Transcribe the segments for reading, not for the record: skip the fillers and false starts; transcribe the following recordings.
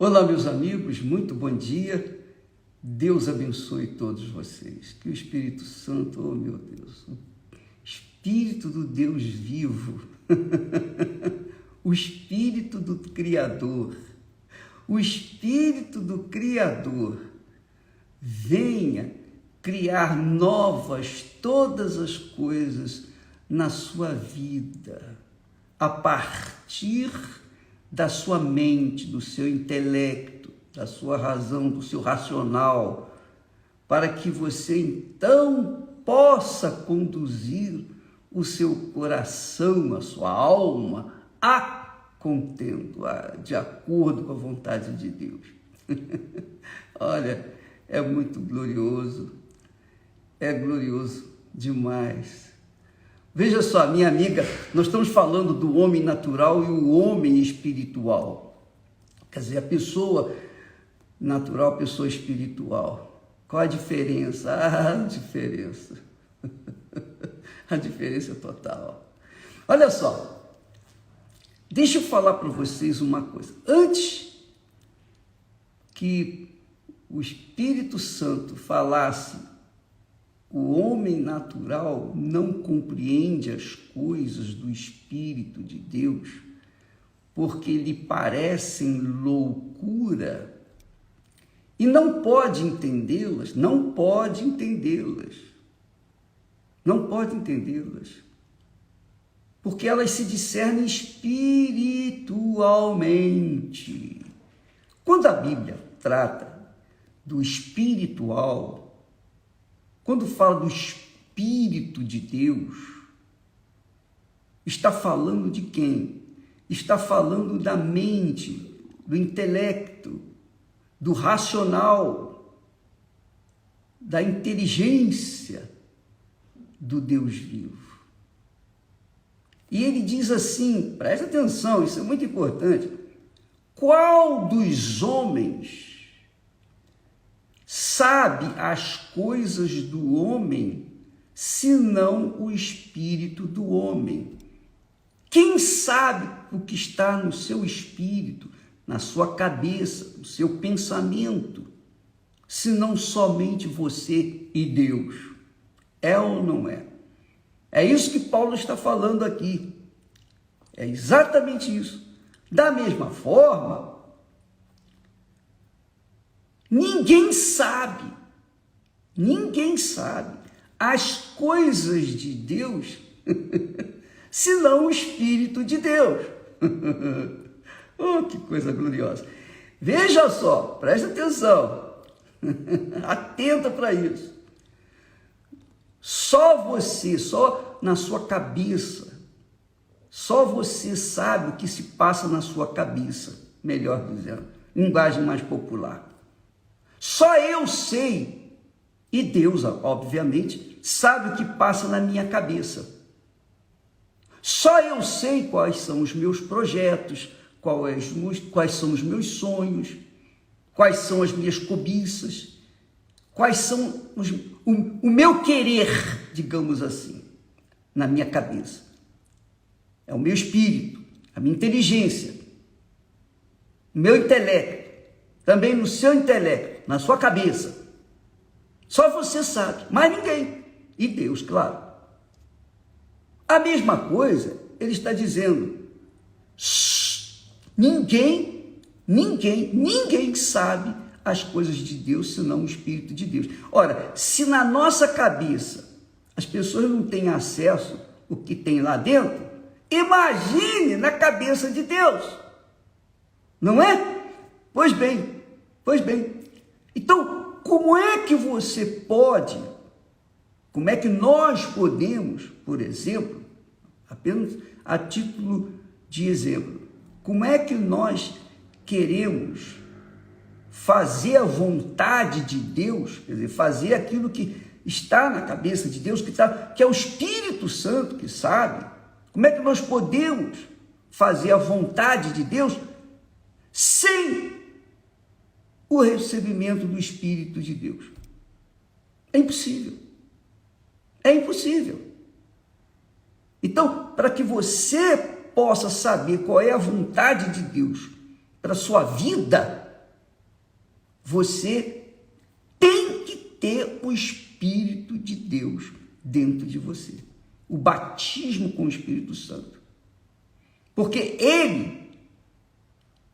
Olá, meus amigos, muito bom dia. Deus abençoe todos vocês. Que o Espírito Santo, oh meu Deus, o Espírito do Deus vivo, o Espírito do Criador, o Espírito do Criador, venha criar novas todas as coisas na sua vida, a partir da sua mente, do seu intelecto, da sua razão, do seu racional, para que você então possa conduzir o seu coração, a sua alma, a contento, de acordo com a vontade de Deus. Olha, é muito glorioso, é glorioso demais. Veja só, minha amiga, nós estamos falando do homem natural e o homem espiritual. Quer dizer, a pessoa natural, a pessoa espiritual. Qual a diferença? A diferença. A diferença é total. Olha só, deixa eu falar para vocês uma coisa. Antes que o Espírito Santo falasse, o homem natural não compreende as coisas do Espírito de Deus, porque lhe parecem loucura e não pode entendê-las, não pode entendê-las, porque elas se discernem espiritualmente. Quando a Bíblia trata do espiritual, quando fala do Espírito de Deus, está falando de quem? Está falando da mente, do intelecto, do racional, da inteligência do Deus vivo. E ele diz assim, presta atenção, isso é muito importante: qual dos homens sabe as coisas do homem, senão o espírito do homem? Quem sabe o que está no seu espírito, na sua cabeça, no seu pensamento, senão somente você e Deus? É ou não é? É isso que Paulo está falando aqui. É exatamente isso. Da mesma forma, ninguém sabe as coisas de Deus, senão o Espírito de Deus. Oh, que coisa gloriosa. Veja só, presta atenção, atenta para isso. Só você, só na sua cabeça, só você sabe o que se passa na sua cabeça, melhor dizendo, linguagem mais popular. Só eu sei, e Deus, obviamente, sabe o que passa na minha cabeça. Só eu sei quais são os meus projetos, quais são os meus sonhos, quais são as minhas cobiças, quais são o meu querer, digamos assim, na minha cabeça. É o meu espírito, a minha inteligência, o meu intelecto, também no seu intelecto, na sua cabeça. Só você sabe, mais ninguém. E Deus, claro. A mesma coisa, ele está dizendo, ninguém sabe as coisas de Deus, senão o Espírito de Deus. Ora, se na nossa cabeça as pessoas não têm acesso ao que tem lá dentro, imagine na cabeça de Deus. Não é? Pois bem. Então, como é que nós podemos, por exemplo, apenas a título de exemplo, como é que nós queremos fazer a vontade de Deus, quer dizer, fazer aquilo que está na cabeça de Deus, que é o Espírito Santo que sabe? Como é que nós podemos fazer a vontade de Deus sem o recebimento do Espírito de Deus? É impossível. É impossível. Então, para que você possa saber qual é a vontade de Deus para a sua vida, você tem que ter o Espírito de Deus dentro de você. O batismo com o Espírito Santo. Porque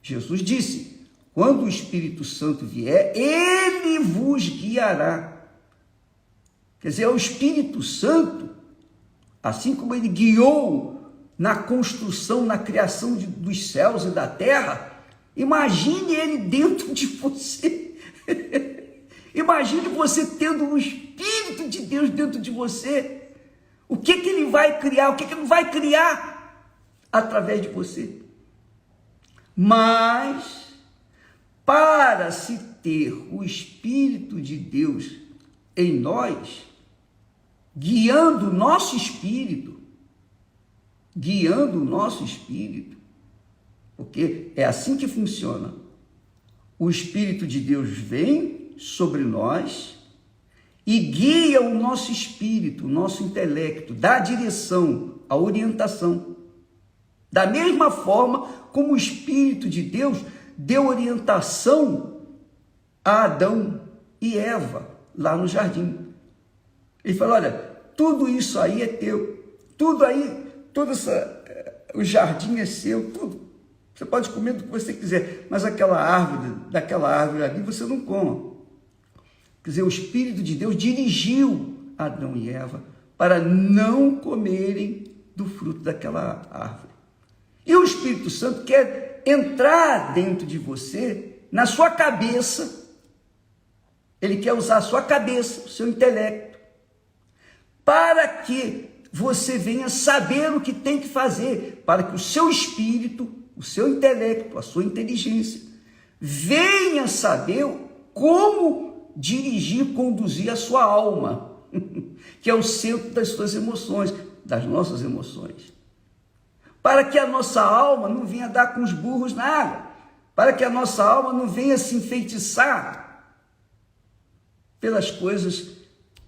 Jesus disse, quando o Espírito Santo vier, ele vos guiará. Quer dizer, é o Espírito Santo, assim como ele guiou na construção, na criação dos céus e da terra, imagine ele dentro de você. Imagine você tendo o Espírito de Deus dentro de você. O que ele vai criar? O que ele vai criar através de você? Mas, para se ter o Espírito de Deus em nós, guiando o nosso espírito, porque é assim que funciona. O Espírito de Deus vem sobre nós e guia o nosso espírito, o nosso intelecto, dá a direção, a orientação. Da mesma forma como o Espírito de Deus deu orientação a Adão e Eva lá no jardim. Ele falou, olha, tudo isso aí é teu, o jardim é seu, tudo. Você pode comer do que você quiser, mas daquela árvore ali você não coma. Quer dizer, o Espírito de Deus dirigiu Adão e Eva para não comerem do fruto daquela árvore. E o Espírito Santo quer entrar dentro de você, na sua cabeça. Ele quer usar a sua cabeça, o seu intelecto, para que você venha saber o que tem que fazer, para que o seu espírito, o seu intelecto, a sua inteligência, venha saber como dirigir, conduzir a sua alma, que é o centro das suas emoções, das nossas emoções. Para que a nossa alma não venha dar com os burros na água, para que a nossa alma não venha se enfeitiçar pelas coisas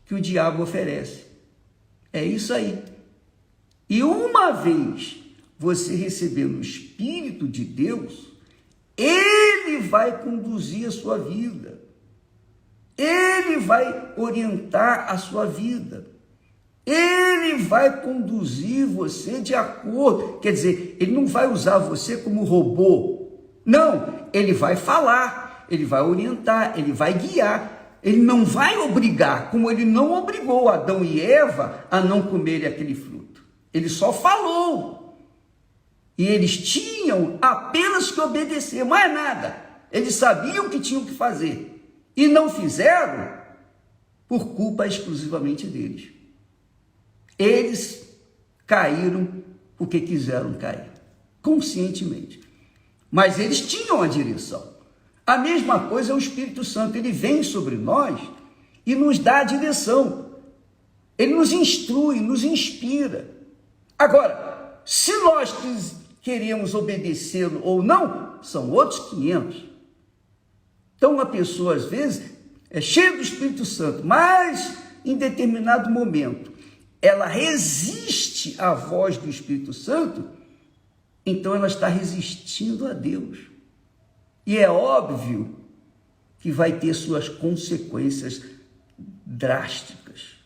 que o diabo oferece. É isso aí. E uma vez você recebendo o Espírito de Deus, ele vai conduzir a sua vida. Ele vai orientar a sua vida. Ele vai conduzir você de acordo. Quer dizer, ele não vai usar você como robô. Não, ele vai falar, ele vai orientar, ele vai guiar. Ele não vai obrigar, como ele não obrigou Adão e Eva a não comerem aquele fruto. Ele só falou. E eles tinham apenas que obedecer, mais nada. Eles sabiam o que tinham que fazer. E não fizeram por culpa exclusivamente deles. Eles caíram porque quiseram cair, conscientemente. Mas eles tinham a direção. A mesma coisa é o Espírito Santo. Ele vem sobre nós e nos dá a direção. Ele nos instrui, nos inspira. Agora, se nós queremos obedecê-lo ou não, são outros 500. Então, uma pessoa, às vezes, é cheia do Espírito Santo, mas em determinado momento, ela resiste à voz do Espírito Santo, então ela está resistindo a Deus. E é óbvio que vai ter suas consequências drásticas.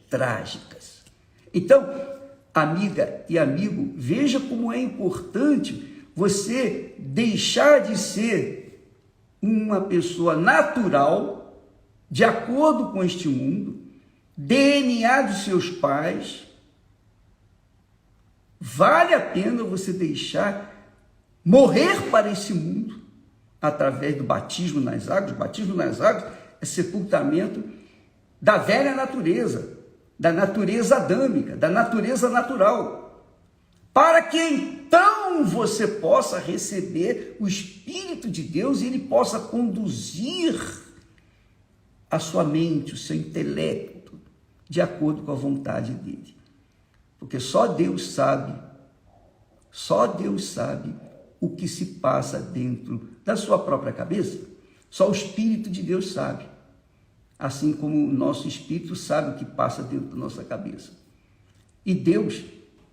Trágicas. Então, amiga e amigo, veja como é importante você deixar de ser uma pessoa natural, de acordo com este mundo, DNA dos seus pais. Vale a pena você deixar morrer para esse mundo através do batismo nas águas. O batismo nas águas é sepultamento da velha natureza, da natureza adâmica, da natureza natural, para que então você possa receber o Espírito de Deus e ele possa conduzir a sua mente, o seu intelecto, de acordo com a vontade dele. Porque só Deus sabe o que se passa dentro da sua própria cabeça. Só o Espírito de Deus sabe. Assim como o nosso Espírito sabe o que passa dentro da nossa cabeça. E Deus,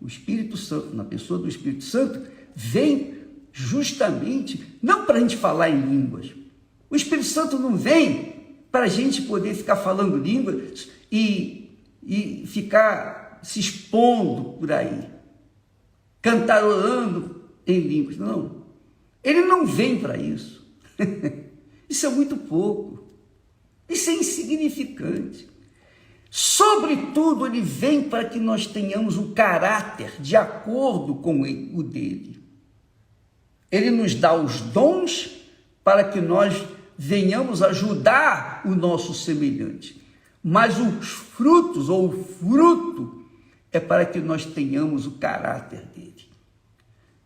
o Espírito Santo, na pessoa do Espírito Santo, vem justamente não para a gente falar em línguas. O Espírito Santo não vem para a gente poder ficar falando línguas e ficar se expondo por aí, cantarolando em línguas. Não, ele não vem para isso. Isso é muito pouco. Isso é insignificante. Sobretudo, ele vem para que nós tenhamos um caráter de acordo com o dele. Ele nos dá os dons para que nós venhamos ajudar o nosso semelhante. Mas os frutos, ou o fruto, é para que nós tenhamos o caráter dele.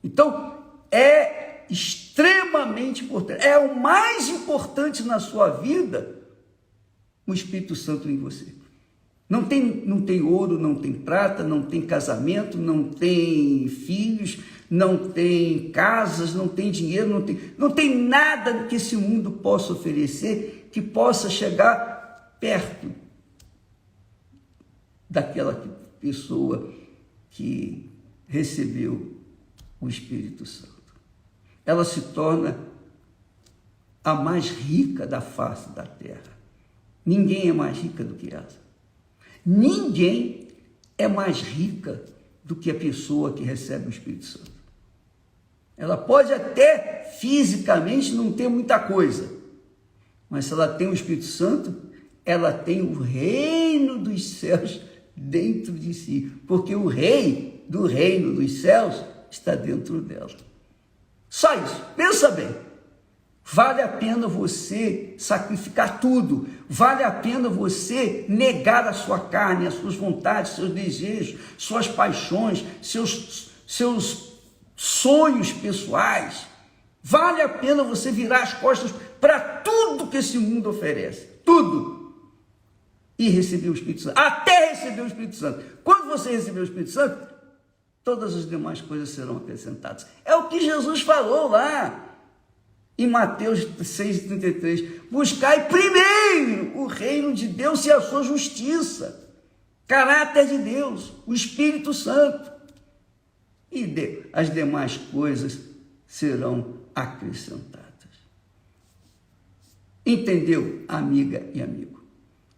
Então, é extremamente importante, é o mais importante na sua vida, o Espírito Santo em você. Não tem ouro, não tem prata, não tem casamento, não tem filhos, não tem casas, não tem dinheiro, não tem nada que esse mundo possa oferecer que possa chegar perto daquela pessoa que recebeu o Espírito Santo. Ela se torna a mais rica da face da terra. Ninguém é mais rica do que ela. Ninguém é mais rica do que a pessoa que recebe o Espírito Santo. Ela pode até fisicamente não ter muita coisa, mas se ela tem o Espírito Santo, ela tem o reino dos céus dentro de si, porque o rei do reino dos céus está dentro dela. Só isso, pensa bem. Vale a pena você sacrificar tudo, vale a pena você negar a sua carne, as suas vontades, seus desejos, suas paixões, seus sonhos pessoais. Vale a pena você virar as costas para tudo que esse mundo oferece, tudo, e receber o Espírito Santo, até receber o Espírito Santo. Quando você receber o Espírito Santo, todas as demais coisas serão acrescentadas. É o que Jesus falou lá em Mateus 6,33, buscai primeiro o reino de Deus e a sua justiça, caráter de Deus, o Espírito Santo, e as demais coisas serão acrescentadas. Entendeu, amiga e amigo?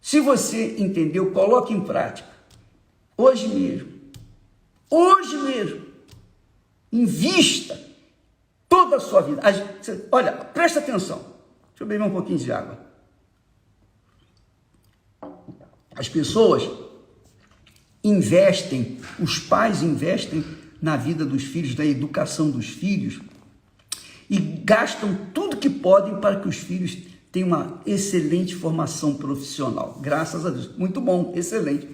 Se você entendeu, coloque em prática, hoje mesmo, invista toda a sua vida. Olha, presta atenção. Deixa eu beber um pouquinho de água. As pessoas investem, os pais investem na vida dos filhos, na educação dos filhos, e gastam tudo que podem para que os filhos tenham uma excelente formação profissional. Graças a Deus. Muito bom, excelente.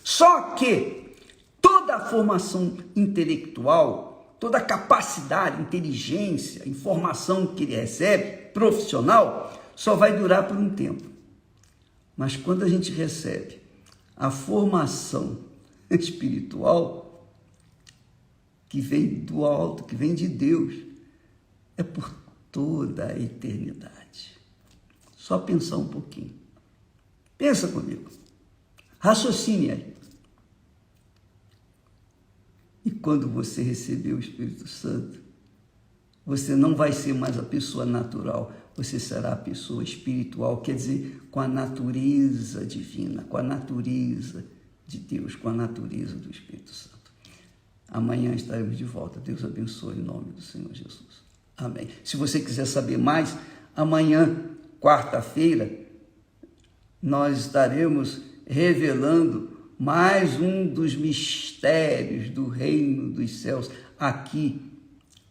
Só que toda a formação intelectual, toda a capacidade, inteligência, informação que ele recebe, profissional, só vai durar por um tempo. Mas quando a gente recebe a formação espiritual, que vem do alto, que vem de Deus, é por toda a eternidade. Só pensar um pouquinho. Pensa comigo. Raciocine aí. E quando você receber o Espírito Santo, você não vai ser mais a pessoa natural, você será a pessoa espiritual, quer dizer, com a natureza divina, com a natureza de Deus, com a natureza do Espírito Santo. Amanhã estaremos de volta. Deus abençoe em nome do Senhor Jesus. Amém. Se você quiser saber mais, amanhã, quarta-feira, nós estaremos revelando mais um dos mistérios do reino dos céus aqui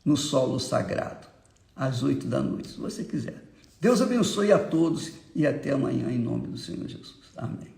no solo sagrado, às 8 da noite, se você quiser. Deus abençoe a todos e até amanhã em nome do Senhor Jesus. Amém.